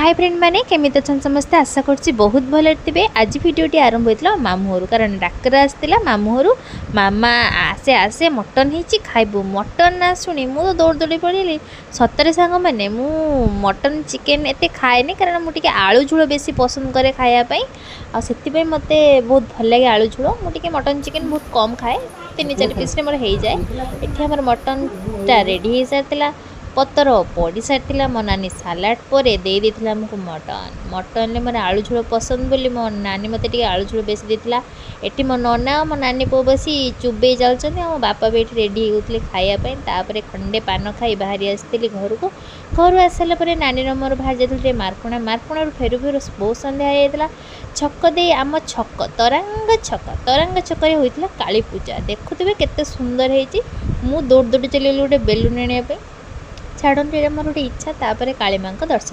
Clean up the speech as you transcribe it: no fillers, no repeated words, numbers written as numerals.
Hi friend मैंने केमी अच्छा समस्ते आशा कर बहुत भले थे। आज भिडटी आरंभ होता मामूँ कारण डाक्तर आसला मामूँ मामा आसे आसे मटन ही खाइबू मटन ना शुणी मु दौड़ दौड़ी पड़ी सतरे सांग मैंने मु मटन चिकेन एत खाएनि कारण मुझे आलू झोल बेसी पसंद करे खायापी आते मत बहुत भल लगे आलू झोल मुझे मटन चिकेन बहुत कम खाए 3-4 पीस मोर हो जाए। ये मटनटा रेडी हो सारी पतर पड़ सारी मो नानी सालाड पर दे आमको मटन मटन मोर आलू झोल पसंद बोली मो नानी मत आलू झोल बेस देता। ये मो नना मो नानी पु बसी चुबे चलते मो बापा भी ये रेडी होते खायापी खंडे पान खाई बाहरी आसती घर को घर आसारा नानी मोर बाहर जाते मार्कणा फेरु फेरु बहुत सन्ध्या होता छक दे आम छक तरांग छक होता काली पूजा देखुवे केते सुंदर होती मु दौड़ दौड़ी चली गोटे बेलून आने छाड़े मोर गोटे इच्छा तापर काली माँ दर्शन।